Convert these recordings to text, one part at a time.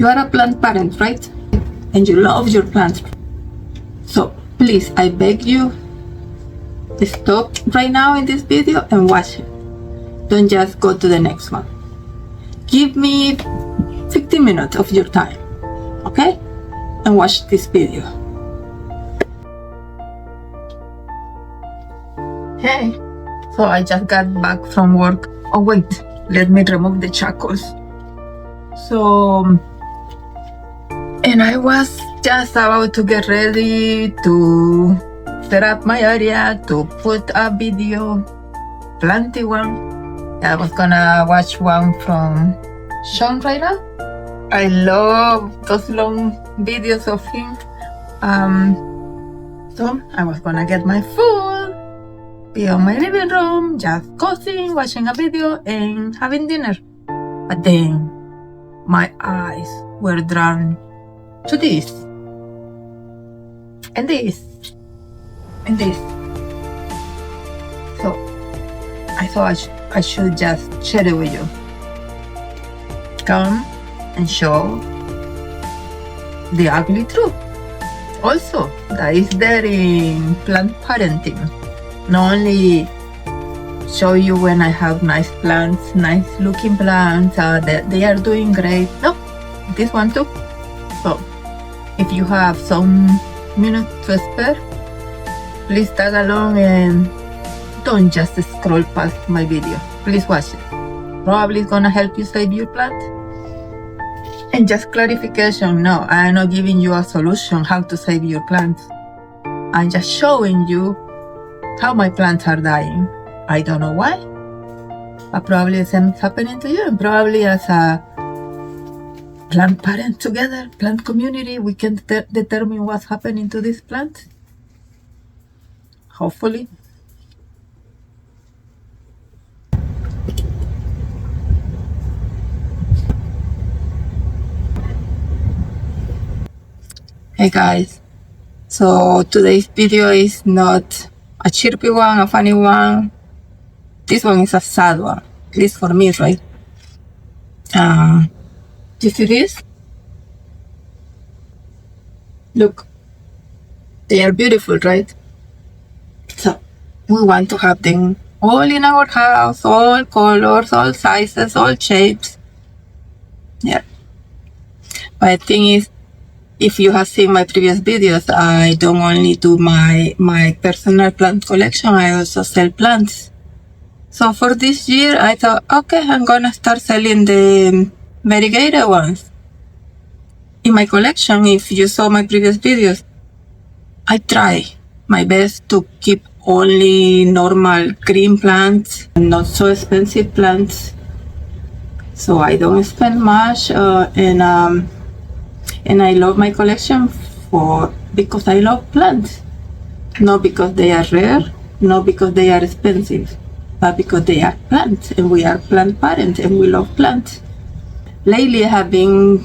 You are a plant parent, right? And you love your plants. So please, I beg you, stop right now in this video and watch it. Don't just go to the next one. Give me 15 minutes of your time, okay? And watch this video. Hey, so I just got back from work. Oh wait, let me remove the charcoals. So, and I was just about to get ready to set up my area to put a video, planting one. I was gonna watch one from Sean right now. I love those long videos of him. So I was gonna get my food, be on my living room, just cozy, watching a video and having dinner. But then my eyes were drawn to this, and this, and this. So I thought I should just share it with you. Come and show the ugly truth. Also, that is there in plant parenting. Not only show you when I have nice plants, nice looking plants, that they are doing great. No, this one too. So, if you have some minutes to spare, please tag along and don't just scroll past my video. Please watch it. Probably it's gonna help you save your plant. And just clarification, no, I'm not giving you a solution how to save your plants. I'm just showing you how my plants are dying. I don't know why, but probably the same is happening to you. And probably as a plant parent together, plant community, we can determine what's happening to these plants. Hopefully. Hey guys, so today's video is not a chirpy one, a funny one. This one is a sad one, at least for me, right? You see this? Look, they are beautiful, right? So we want to have them all in our house, all colors, all sizes, all shapes. Yeah. But the thing is, if you have seen my previous videos, I don't only do my personal plant collection, I also sell plants. So for this year, I thought, okay, I'm gonna start selling the variegated ones. In my collection, if you saw my previous videos, I try my best to keep only normal green plants, not so expensive plants. So I don't spend much, and I love my collection because I love plants. Not because they are rare, not because they are expensive, but because they are plants, and we are plant parents, and we love plants. Lately, I have been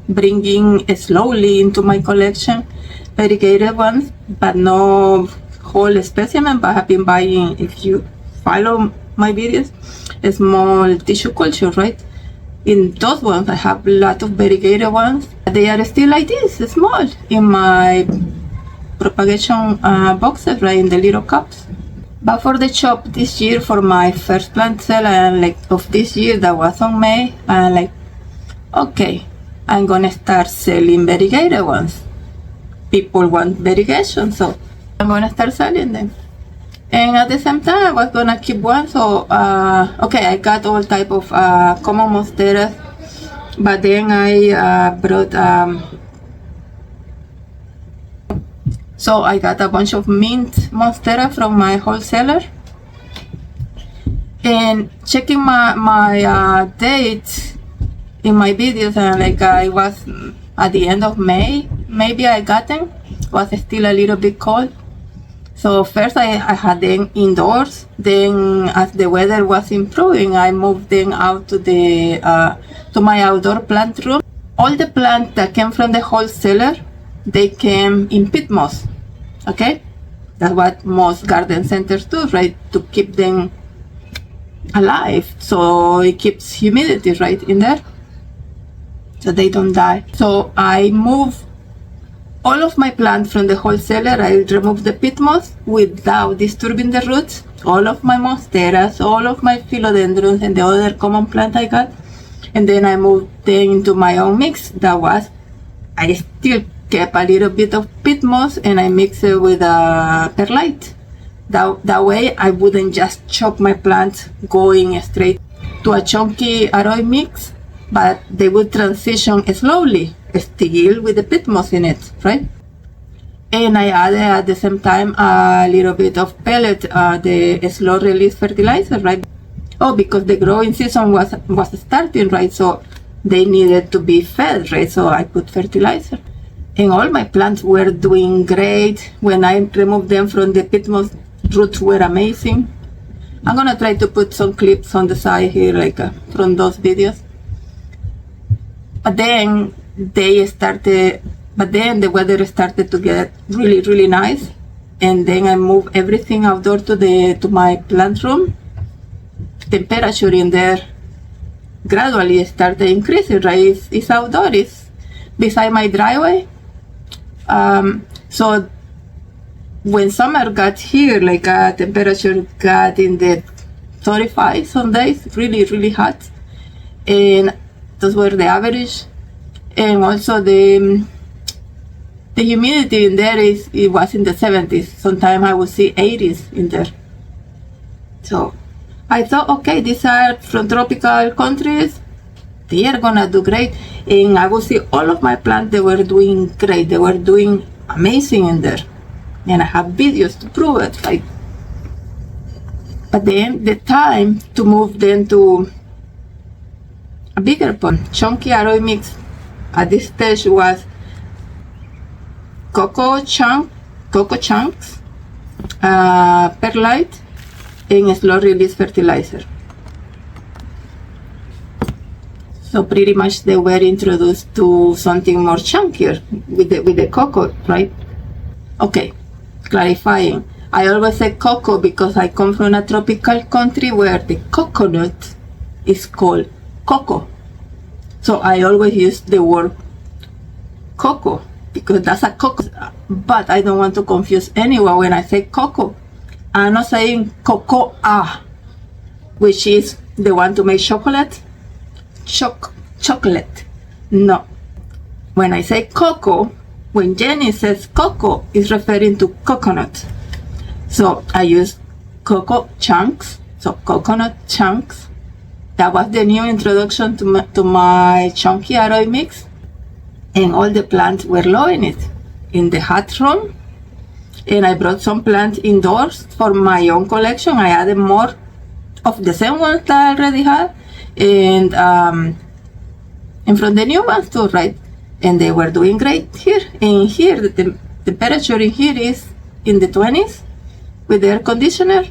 bringing slowly into my collection variegated ones, but no whole specimen, but I have been buying, if you follow my videos, a small tissue culture, right? In those ones, I have a lot of variegated ones. They are still like this, small, in my propagation boxes, right, in the little cups. But for the shop this year, for my first plant sale, of this year, that was on May, I'm like, okay, I'm gonna start selling variegated ones. People want variegation, so I'm gonna start selling them. And at the same time, I was gonna keep one. So, okay, I got all type of common monsteras, but then I brought, so I got a bunch of mint monstera from my wholesaler. And checking my dates in my videos, and like I was at the end of May, maybe I got them. It was still a little bit cold. So first I had them indoors, then as the weather was improving, I moved them out to my outdoor plant room. All the plants that came from the wholesaler, they came in peat moss, okay? That's what most garden centers do, right? To keep them alive, so it keeps humidity right in there. so they don't die. So I move all of my plants from the wholesaler. I remove the peat moss without disturbing the roots. All of my monsteras, all of my philodendrons, and the other common plant I got. And then I moved them into my own mix. I still kept a little bit of peat moss and I mix it with perlite. That way I wouldn't just chop my plants going straight to a chunky Aroid mix, but they would transition slowly, still with the peat moss in it, right? And I added at the same time a little bit of pellet, the slow release fertilizer, right? Oh, because the growing season was starting, right? So they needed to be fed, right? So I put fertilizer. And all my plants were doing great. When I removed them from the peat moss, roots were amazing. I'm gonna try to put some clips on the side here, like from those videos. But then the weather started to get really, really nice. And then I moved everything outdoor to my plant room. Temperature in there gradually started increasing, right? It's outdoors, it's beside my driveway. So when summer got here, like temperature got in the 35 some days, really, really hot. And those were the average. And also the humidity in there it was in the 70s. Sometimes I would see 80s in there. So I thought, okay, these are from tropical countries. They are gonna do great. And I would see all of my plants, they were doing great. They were doing amazing in there. And I have videos to prove it, right? But then the time to move them to a bigger pot, chunky Aroid mix, at this stage was cocoa chunks, perlite, and slow release fertilizer. So pretty much they were introduced to something more chunkier with the cocoa, right? Okay, clarifying. I always say cocoa because I come from a tropical country where the coconut is called cocoa. So I always use the word cocoa because that's a cocoa. But I don't want to confuse anyone when I say cocoa. I'm not saying cocoa, which is the one to make chocolate. Chocolate. No. When I say cocoa, when Jenny says cocoa, it's referring to coconut. So I use cocoa chunks, so coconut chunks. That was the new introduction to my chunky Aroid mix. And all the plants were loving it in the hot room. And I brought some plants indoors for my own collection. I added more of the same ones that I already had. And from the new ones too, right? And they were doing great here. And here, the temperature in here is in the 20s with the air conditioner.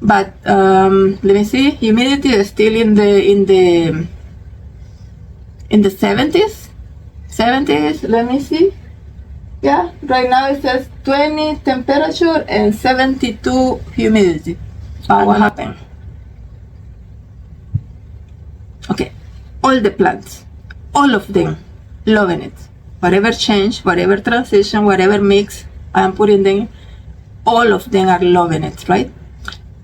But let me see, humidity is still in the 70s. 70s, let me see. Yeah, right now it says 20 temperature and 72 humidity. So what happened? Okay, all the plants, all of them, loving it. Whatever change, whatever transition, whatever mix I am putting them, all of them are loving it, right?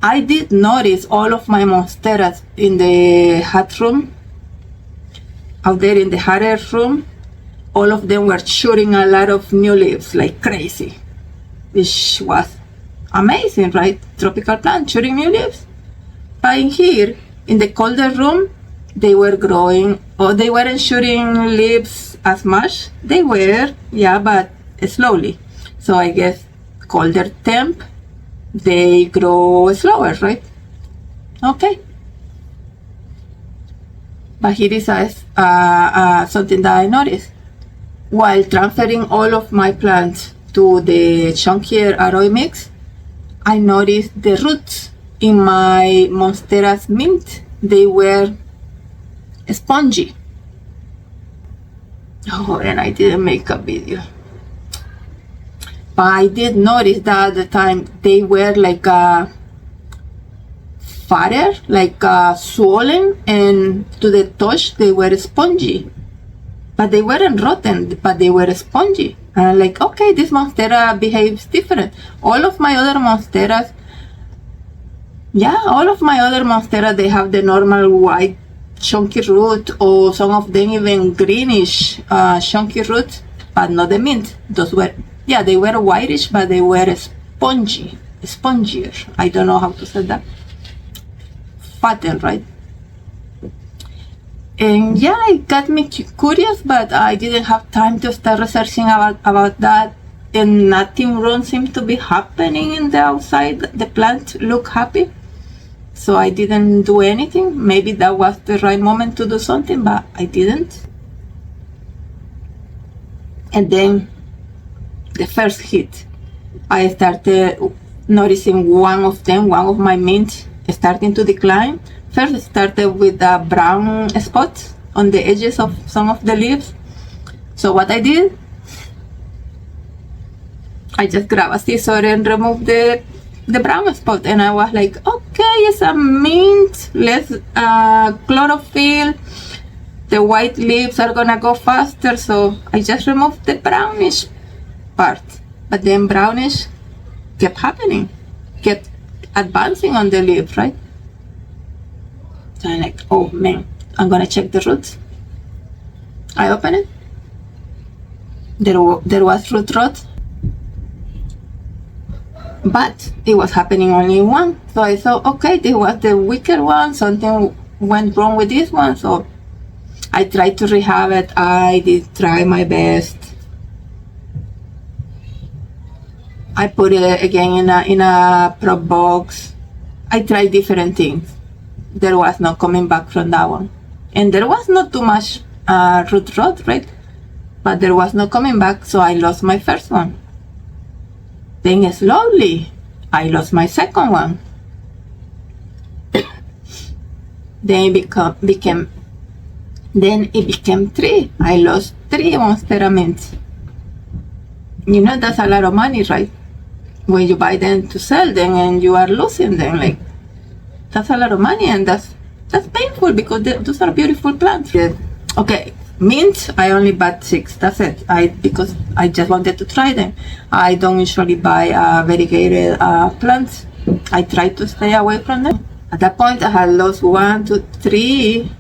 I did notice all of my monsteras in the hot room, out there in the hot air room, all of them were shooting a lot of new leaves like crazy, which was amazing, right? Tropical plant shooting new leaves. But in here, in the colder room, they were growing, or they weren't shooting leaves as much. They were, yeah, but slowly. So I guess colder temp, they grow slower, right? Okay. But here is something that I noticed. While transferring all of my plants to the chunkier Aroid mix, I noticed the roots in my Monsteras Mint, they were spongy. Oh, and I didn't make a video. But I did notice that at the time they were like fatter, like swollen, and to the touch they were spongy. but they weren't rotten, but they were spongy. And I'm like, okay, this Monstera behaves different. All of my other Monsteras, they have the normal white chunky root, or some of them even greenish chunky root, but not the mint. Those were, they were whitish, but they were spongier. I don't know how to say that. Fatten, right? And it got me curious, but I didn't have time to start researching about that. And nothing wrong seemed to be happening in the outside. The plant looked happy. So I didn't do anything. Maybe that was the right moment to do something, but I didn't. And then the first hit, I started noticing one of my mints starting to decline. First, it started with a brown spot on the edges of some of the leaves. So what I did, I just grabbed a scissor and removed the brown spot, and I was like, okay, it's a mint, let's chlorophyll, the white leaves are gonna go faster, so I just removed the brownish part. But then brownish kept happening, kept advancing on the leaf, right? So I'm like, oh man, I'm gonna check the roots. I open it. There was root rot, but it was happening only in one. So I thought, okay, this was the weaker one. Something went wrong with this one. So I tried to rehab it. I did try my best. I put it again in a prop box. I tried different things. There was no coming back from that one, and there was not too much root rot, right? But there was no coming back, so I lost my first one. Then slowly I lost my second one. Then it became 3. I lost 3 Monstera Mints. You know, that's a lot of money, right? When you buy them to sell them and you are losing them, like, that's a lot of money, and that's painful because those are beautiful plants. Okay, mint, I only bought 6. That's it. Because I just wanted to try them. I don't usually buy variegated plants. I try to stay away from them. At that point, I had lost 1, 2, 3.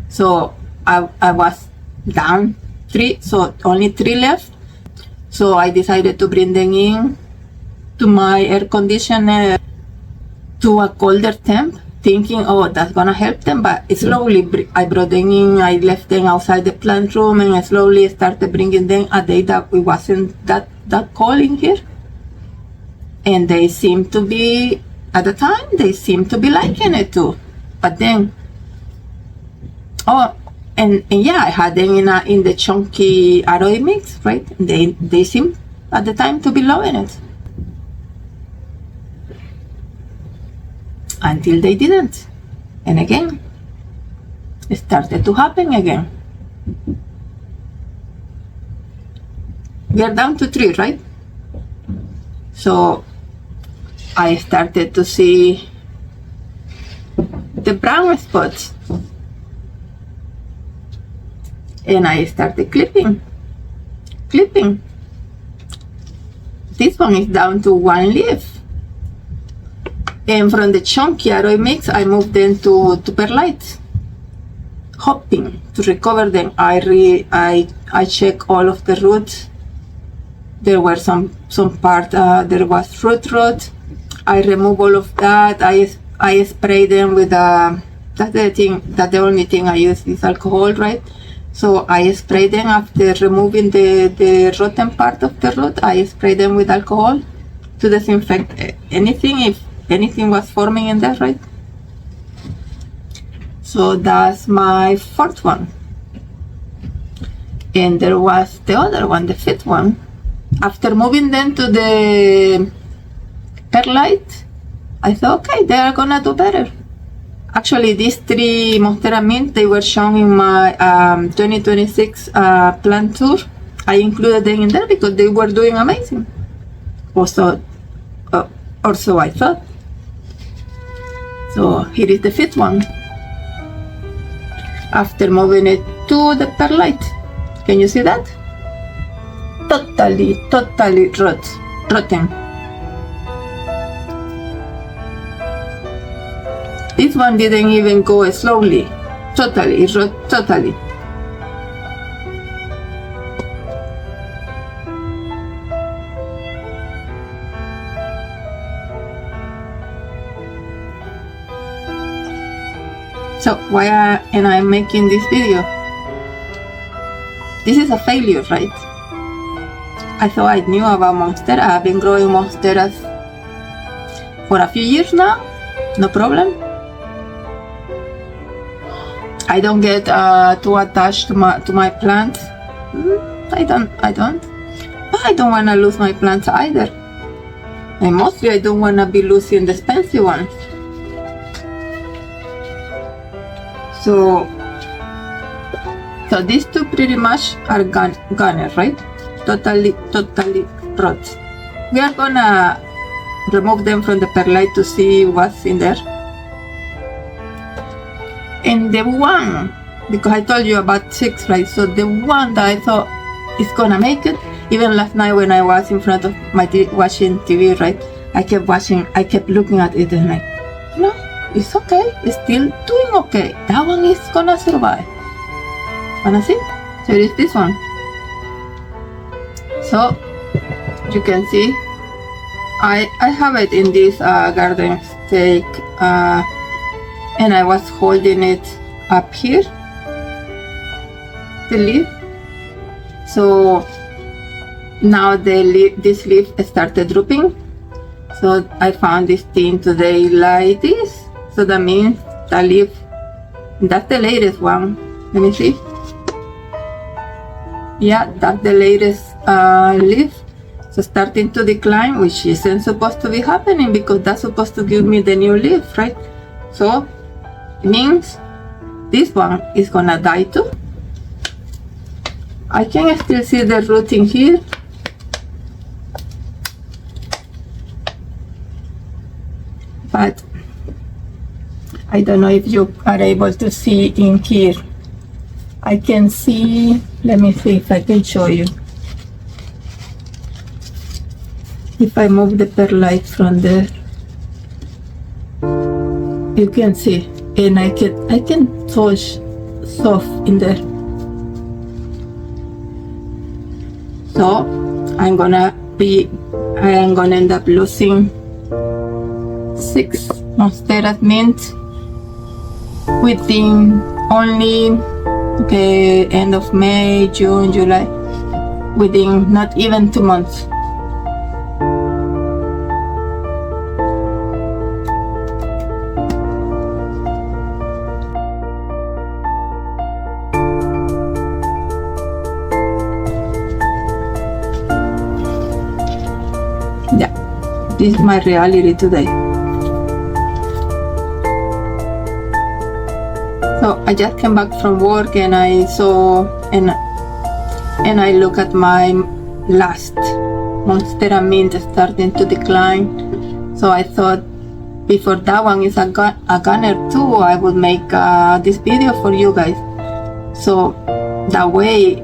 So I was down 3. So only 3 left. So I decided to bring them in to my air conditioner to a colder temp, thinking, oh, that's gonna help them. But slowly I brought them in. I left them outside the plant room, and I slowly started bringing them a day that it wasn't that cold in here. And they seemed to be, at the time, they seemed to be liking it too. But then, and I had them in the chunky Aroid mix, right? They seemed at the time to be loving it. Until they didn't. And again, it started to happen again. We are down to 3, right? So I started to see the brown spots. And I started clipping. This one is down to 1 leaf. And from the chunky Aroid mix, I moved them to perlite, hoping to recover them. I checked all of the roots. There were some part, there was root rot. I removed all of that. I sprayed them with that's the only thing I use is alcohol, right? So I sprayed them after removing the rotten part of the root. I sprayed them with alcohol to disinfect anything, if anything was forming in there, right? So that's my 4th one. And there was the other one, the 5th one. After moving them to the perlite, I thought, okay, they are gonna do better. Actually, these 3 Monstera Mint, they were shown in my 2026 plant tour. I included them in there because they were doing amazing. Also I thought. So here is the 5th one. After moving it to the perlite, Can you see that? Totally rotten. This one didn't even go slowly. Totally. So why am I making this video? This is a failure, right? I thought I knew about Monstera. I've been growing Monsteras for a few years now, no problem. I don't get too attached to my plants. I don't. But I don't want to lose my plants either. And mostly I don't want to be losing the expensive ones. So these two pretty much are gone, right? Totally rot. We are gonna remove them from the perlite to see what's in there. And the one, because I told you about 6, right? So the one that I thought is gonna make it, even last night when I was in front of my TV, watching TV, right? I kept looking at it and like, no, it's okay. It's still doing okay. That one is gonna survive. Wanna see? So it is this one. So you can see, I have it in this garden stake, and I was holding it up here, the leaf. So now this leaf started drooping. So I found this thing today like this. So that means the leaf, that's the latest one. Let me see. Yeah, that's the latest leaf. So starting to decline, which isn't supposed to be happening because that's supposed to give me the new leaf, right? So it means this one is gonna die too. I can still see the root in here. But I don't know if you are able to see in here. I can see, let me see if I can show you. If I move the perlite from there, you can see, and I can touch soft in there. So I am gonna end up losing 6 Monsteras Mint within only the end of May, June, July, within not even 2 months. Yeah, this is my reality today. So I just came back from work and I saw and I look at my last Monstera Mint starting to decline. So I thought before that one is a gunner too, I would make this video for you guys. So that way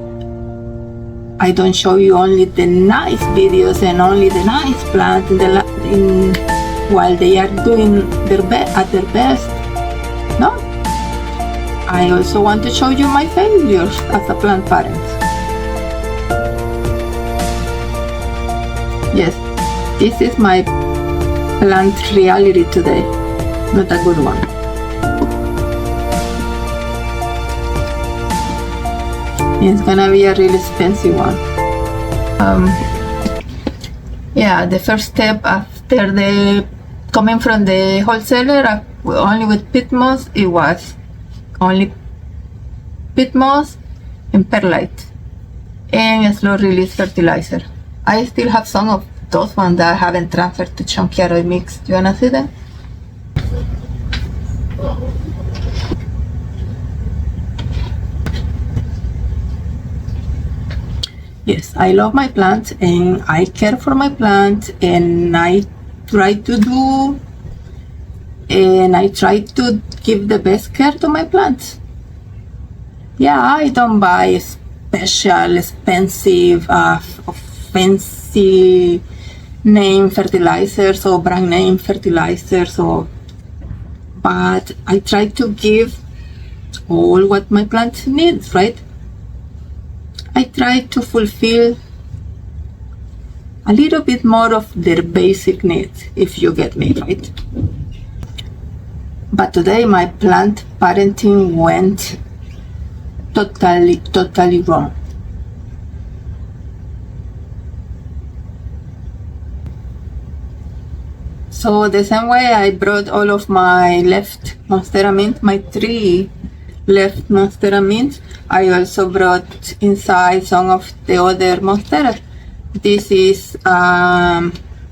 I don't show you only the nice videos and only the nice plants while they are doing at their best. No, I also want to show you my failures as a plant parent. Yes, this is my plant reality today, not a good one. It's gonna be a really expensive one. Yeah, the first step after coming from the wholesaler only with peat moss, it was only peat moss and perlite and a slow release fertilizer. I still have some of those ones that I haven't transferred to chunkier Aroid mix. Do you wanna see them? Yes, I love my plants and I care for my plants and I try to give the best care to my plants. Yeah, I don't buy special, expensive, fancy name fertilizers or brand name fertilizers, but I try to give all what my plant needs, right? I try to fulfill a little bit more of their basic needs, if you get me, right? But today my plant parenting went totally wrong. So the same way I brought all of my left Monstera Mint, my 3 left Monstera Mints, I also brought inside some of the other Monstera. This is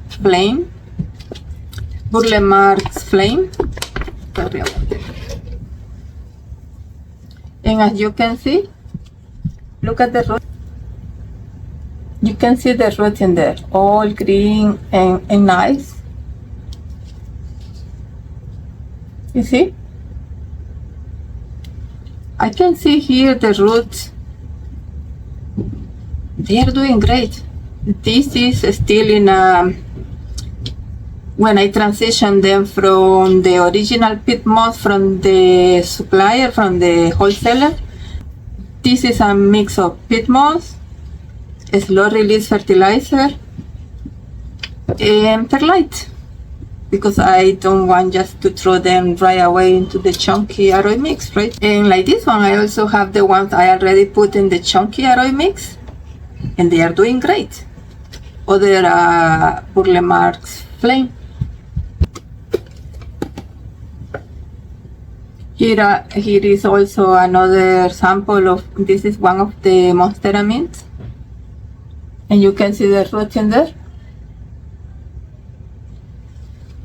Flame, Burle-Marx Flame. Sorry about it. And as you can see, look at the root. You can see the roots in there, all green and nice. You see? I can see here the roots. They are doing great. This is still in when I transitioned them from the original peat moss from the supplier, from the wholesaler. This is a mix of peat moss, slow release fertilizer, and perlite, because I don't want just to throw them right away into the chunky Aroid mix, right? And like this one, I also have the ones I already put in the chunky Aroid mix, and they are doing great. Other Burle-Marx Flame. Here is also another sample of, this is one of the Monstera Mints, and you can see the roots in there.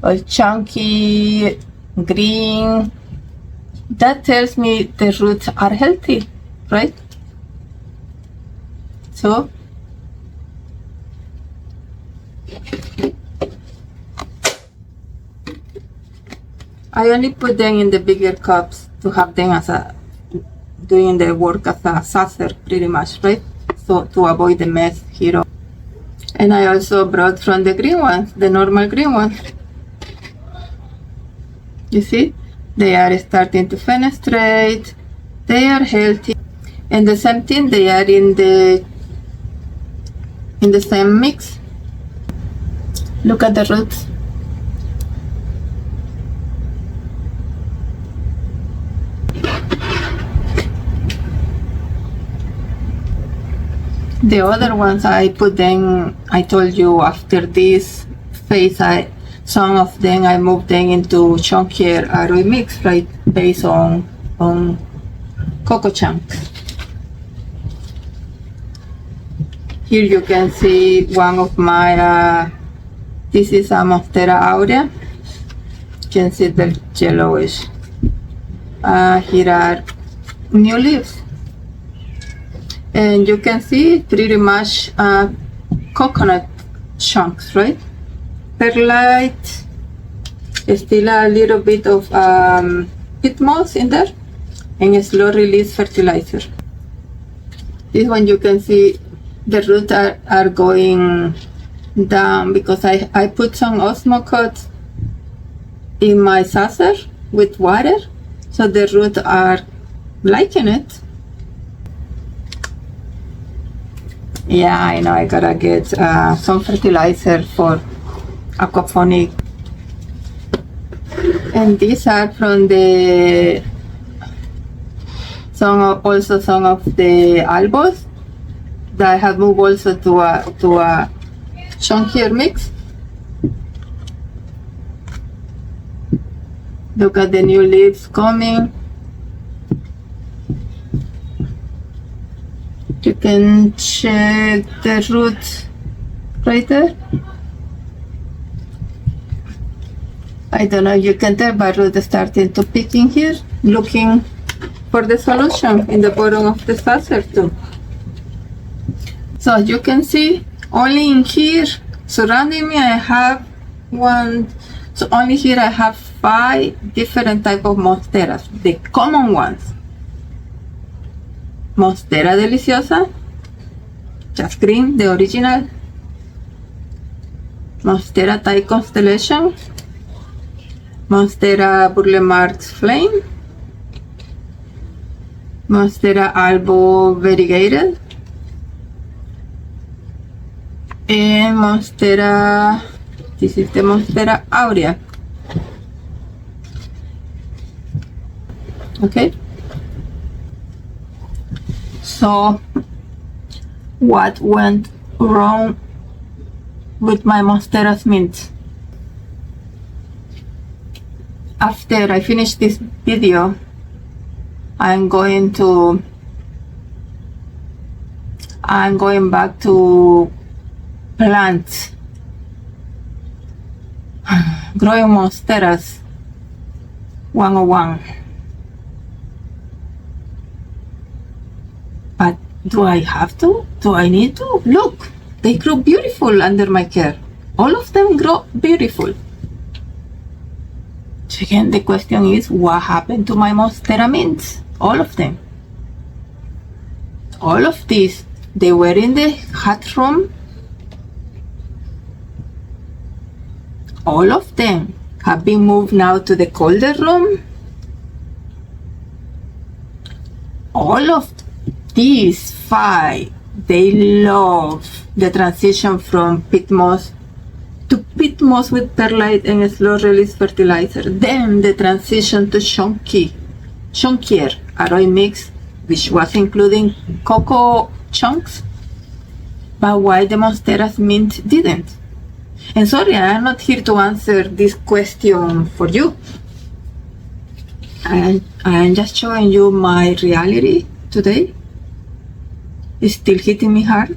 All chunky, green. That tells me the roots are healthy, right? So I only put them in the bigger cups to have them as doing the work as a saucer, pretty much, right? So to avoid the mess here. And I also brought from the green ones, the normal green ones. You see, they are starting to fenestrate, they are healthy, and the same thing, they are in the same mix. Look at the roots. The other ones I put them, I told you after this phase, some of them I moved them into chunkier Aroid mix, right, based on cocoa chunks. Here you can see one of my, this is a Monstera aurea. You can see the yellowish. Here are new leaves. And you can see pretty much coconut chunks, right? Perlite, still a little bit of peat moss in there, and a slow release fertilizer. This one you can see the roots are going down because I put some osmocotes in my saucer with water, so the roots are liking it. Yeah, I know, I gotta get some fertilizer for aquaponic. And these are from the some of the albos that I have moved also to a chunkier mix. Look at the new leaves coming. You can check the roots right there. I don't know, you can tell, but roots starting to pick in here, looking for the solution in the bottom of the saucer too. So you can see, only in here, surrounding me, I have so only here I have 5 different type of monsteras, the common ones. Monstera deliciosa, just green, the original. Monstera Thai Constellation, Monstera Burle Marx Flame, Monstera Albo Variegated, and Monstera, this is the Monstera Aurea. Okay, so what went wrong with my Monsteras Mint? After I finish this video, I'm going back to plant growing Monsteras 101. But do I have to? Do I need to? Look, they grow beautiful under my care. All of them grow beautiful. So again, the question is, what happened to my Monstera Mints? All of them. All of these, they were in the hot room. All of them have been moved now to the colder room. All of these 5, they love the transition from peat moss to peat moss with perlite and slow release fertilizer. Then the transition to chunkier Aroid mix, which was including cocoa chunks. But why the Monsteras Mint didn't? And sorry, I am not here to answer this question for you. I am just showing you my reality today. It's still hitting me hard.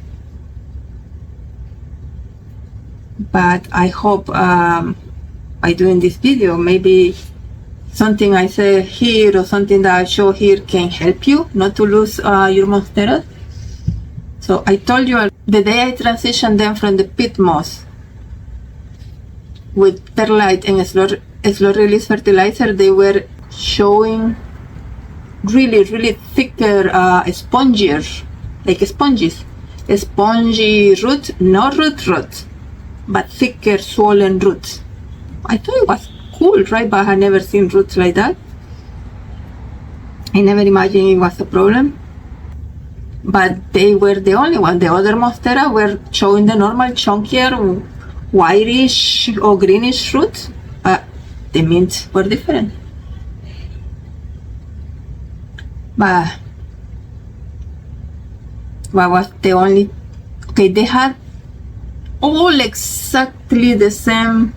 But I hope by doing this video, maybe something I say here or something that I show here can help you not to lose your Monsteras. So I told you the day I transitioned them from the peat moss with perlite and slow release fertilizer, they were showing really thicker, spongier, like sponges. A spongy root, no root, but thicker swollen roots. I thought it was cool, right? But I had never seen roots like that. I never imagined it was a problem. But they were the only one. The other Monstera were showing the normal chunkier, whitish or greenish roots. The mints were different. But what was the only? Okay, they had all exactly the same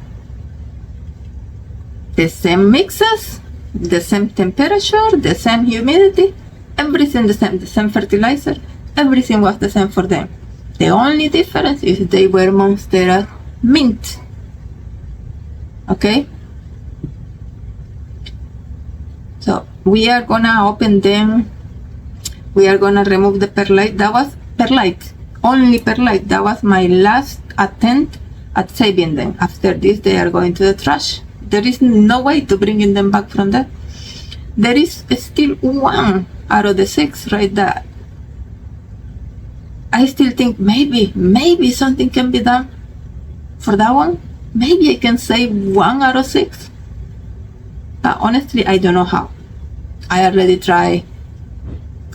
mixes, the same temperature, the same humidity, everything the same fertilizer, everything was the same for them. The only difference is they were Monstera Mint. Okay, so we are gonna open them. We are gonna remove the perlite. That was perlite, only perlite. That was my last attempt at saving them. After this, they are going to the trash. There is no way to bringing them back from that. There is still 1 out of the 6 right there. I still think maybe something can be done for that one. Maybe I can save 1 out of 6. But honestly, I don't know how. I already tried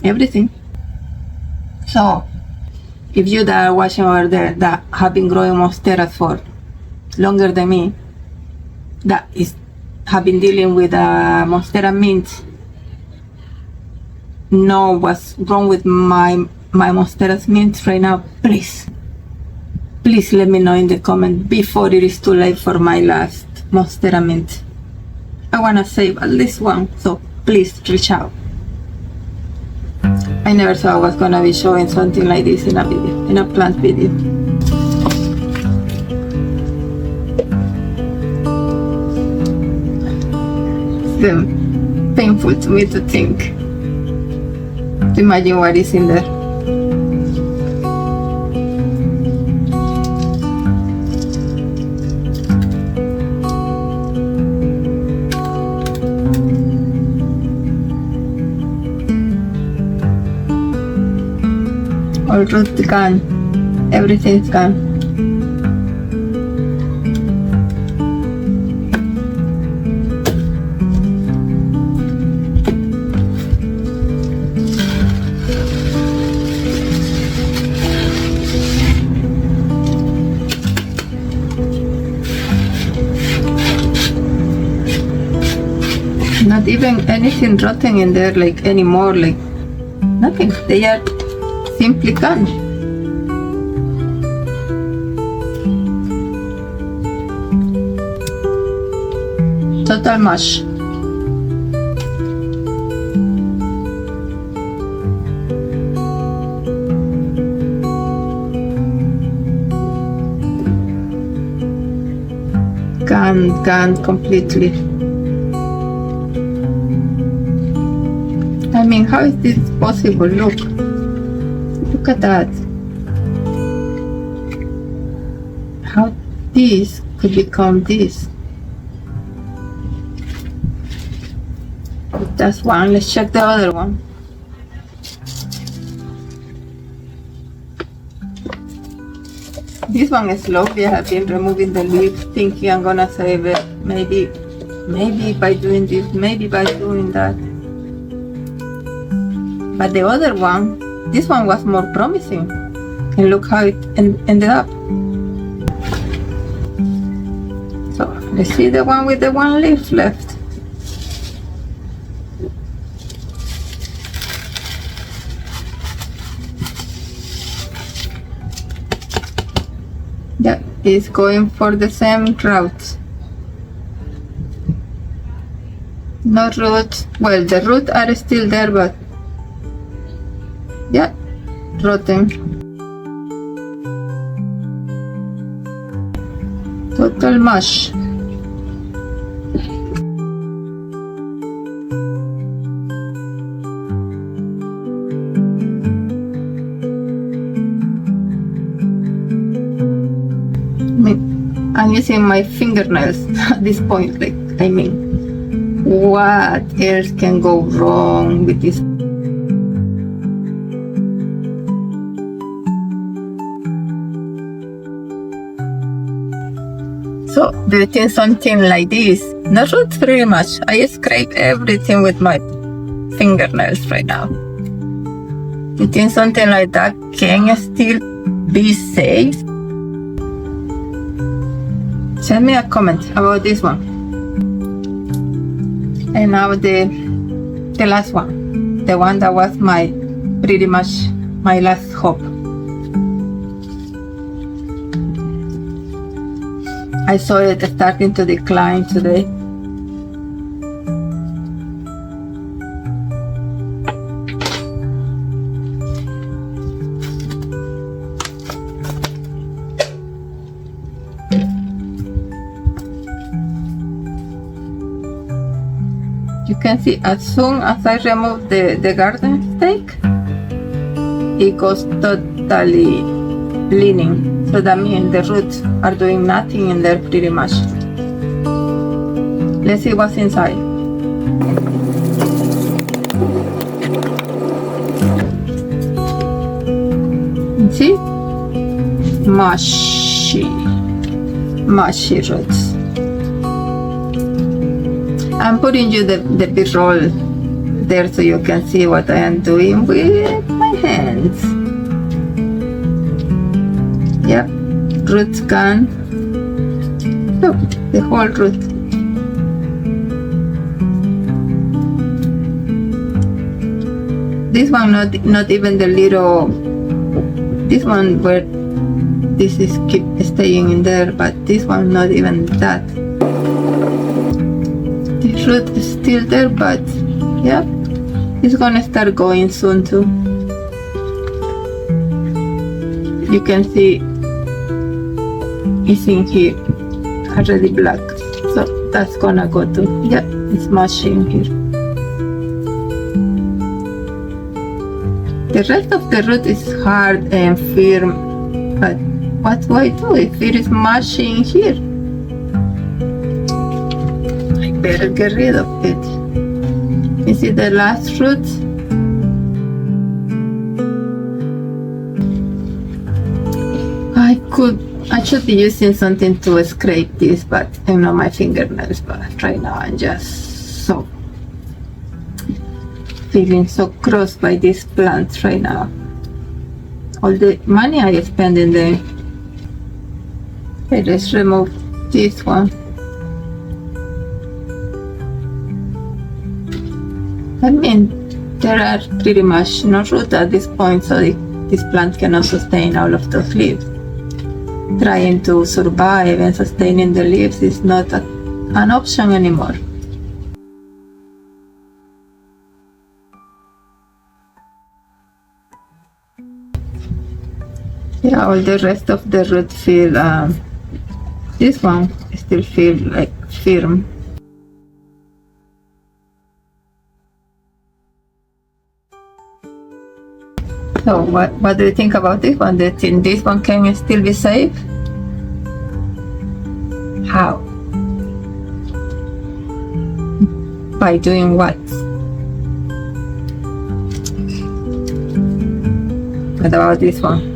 everything. So if you that are watching over there that have been growing Monsteras for longer than me, that have been dealing with Monstera Mint, know what's wrong with my Monsteras Mint right now, please let me know in the comment before it is too late for my last Monstera Mint. I want to save at least one, so please reach out. I never thought I was gonna be showing something like this in a video, in a plant video. It's painful to me to think, to imagine what is in there. All roots gone. Everything's gone. Not even anything rotten in there, like anymore, like nothing. They are simply gone. Total mush. Gone completely. I mean, how is this possible? Look at that. How this could become this? That's one. Let's check the other one. This one is lovely. I have been removing the leaves, thinking I'm gonna save it. Maybe by doing this, maybe by doing that. But the other one, this one was more promising. And look how it ended up. So let's see the one with the one leaf left. Yeah, it's going for the same route. No roots. Well, the roots are still there, but yeah, rotten. Total mush. I'm using my fingernails at this point. Like, I mean, what else can go wrong with this? So, do you think something like this? Not roots very much. I scrape everything with my fingernails right now. Do you think something like that can still be safe? Send me a comment about this one. And now the last one. The one that was pretty much my last hope. I saw it starting to decline today. You can see as soon as I remove the garden stake, it goes totally leaning. So that means the roots are doing nothing in there pretty much. Let's see what's inside. See? Mushy roots. I'm putting you the B-roll there so you can see what I am doing with my hands. Yep, roots gone. Look, the whole root. This one not even the little. This one where this is keep staying in there, but this one not even that. The root is still there, but yeah, it's gonna start going soon too. You can see it's in here already black, so that's gonna go too. Yeah, it's mushing here. The rest of the root is hard and firm, but what do I do if it is mushing here? I better get rid of it. You see the last root? I should be using something to scrape this, but I'm not my fingernails, but right now I'm just so feeling so crossed by this plant right now. All the money I spend in there. Okay, let's remove this one. I mean, there are pretty much no root at this point, so this plant cannot sustain all of those leaves. Trying to survive and sustaining the leaves is not an option anymore. Yeah, all the rest of the root feel, this one still feel like firm. So what do you think about this one? Do you think this one can still be safe? How? By doing what? What about this one?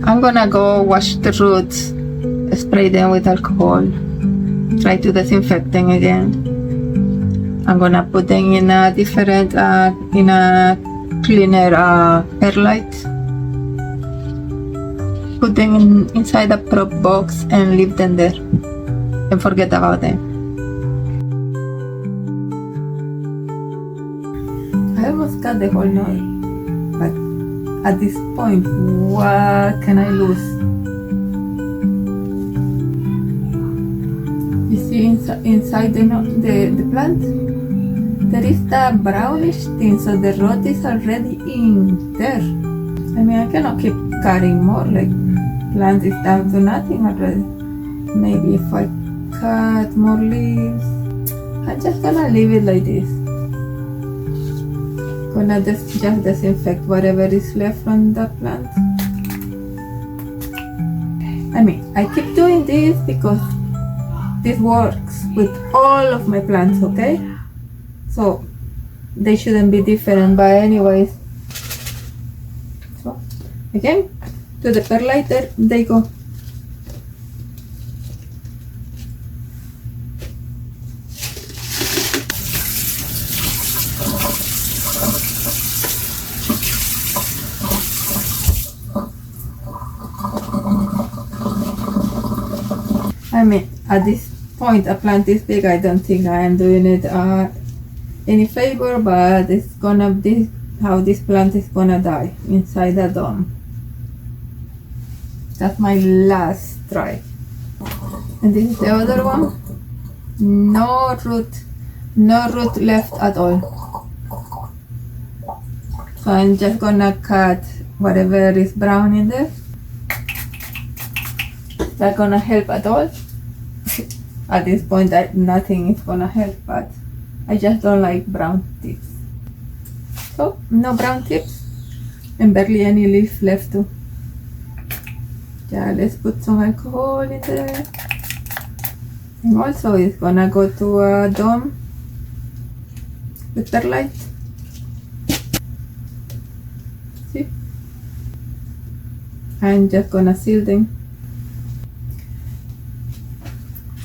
I'm gonna go wash the roots, spray them with alcohol, try to disinfect them again. I'm gonna put them in a different, in a cleaner perlite. Put them inside a prop box and leave them there and forget about them. I almost got the whole knot, but at this point, what can I lose? You see inside the plant, there is that brownish thing, so the root is already in there. I mean, I cannot keep cutting more, like plant is down to nothing already. Maybe if I cut more leaves, I'm just gonna leave it like this. Gonna just disinfect whatever is left from the plant. I mean, I keep doing this because this works with all of my plants, okay? So they shouldn't be different, but anyways. So again, to the perlite, there they go. I mean, at this point, a plant this big, I don't think I am doing it any favor, but it's gonna be how this plant is gonna die inside the dome. That's my last try. And this is the other one. No root left at all. So I'm just gonna cut whatever is brown in there. Is that gonna help at all? At this point, nothing is gonna help, but I just don't like brown tips. So no brown tips and barely any leaf left too. Yeah, let's put some alcohol in there. And also it's gonna go to a dome with perlite. See? I'm just gonna seal them.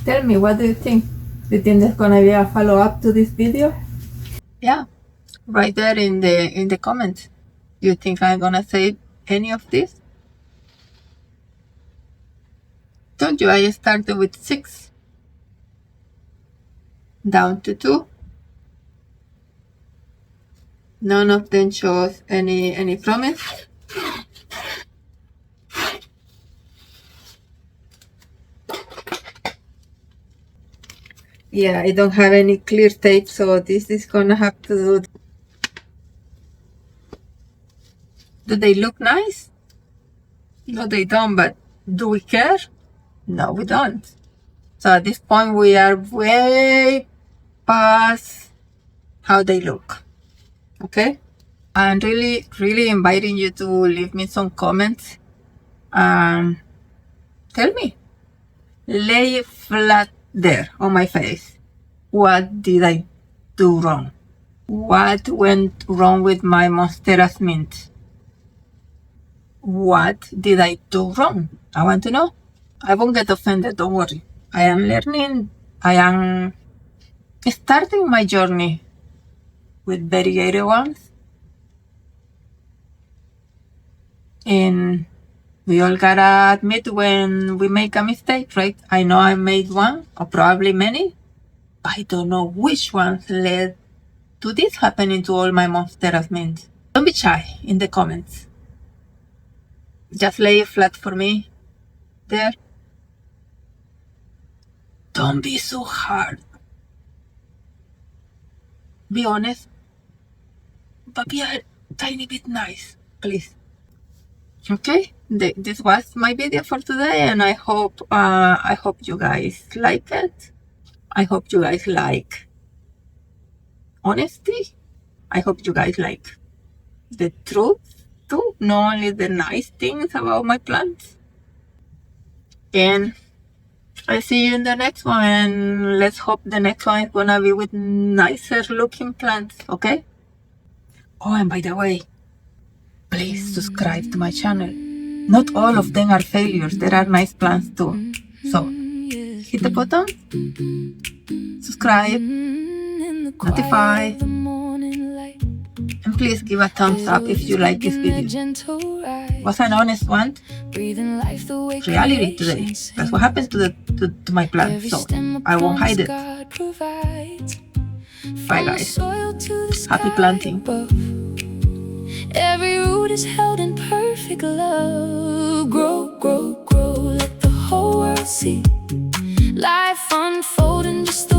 Tell me, what do you think? Do you think there's gonna be a follow-up to this video? Yeah, right there in the comments. Do you think I'm gonna save any of this? Told you I started with 6, down to 2. None of them shows any promise. Yeah, I don't have any clear tape, so this is gonna have to do. Do they look nice? No, they don't, but do we care? No, we don't. So at this point, we are way past how they look. Okay? I'm really inviting you to leave me some comments. Tell me. Lay flat there on my face. What did I do wrong? What went wrong with my Monsteras Mint? What did I do wrong? I want to know. I won't get offended, don't worry. I am learning. I am starting my journey with variegated ones. And we all gotta admit when we make a mistake, right? I know I made one, or probably many. I don't know which ones led to this happening to all my Monsteras Mint. Don't be shy in the comments. Just lay it flat for me there. Don't be so hard. Be honest, but be a tiny bit nice, please. Okay, this was my video for today, and I hope you guys like it. I hope you guys like honesty. I hope you guys like the truth too, not only the nice things about my plants. And I see you in the next one, and let's hope the next one is gonna be with nicer looking plants, okay? Oh, and by the way, please subscribe to my channel. Not all of them are failures, there are nice plants too. So, hit the button, subscribe, notify, and please give a thumbs up if you like this video. Was an honest one. Reality today. That's what happens to my plants, so I won't hide it. Bye guys. Happy planting. Every root is held in perfect love. Grow, grow, grow, let the whole world see life unfolding just the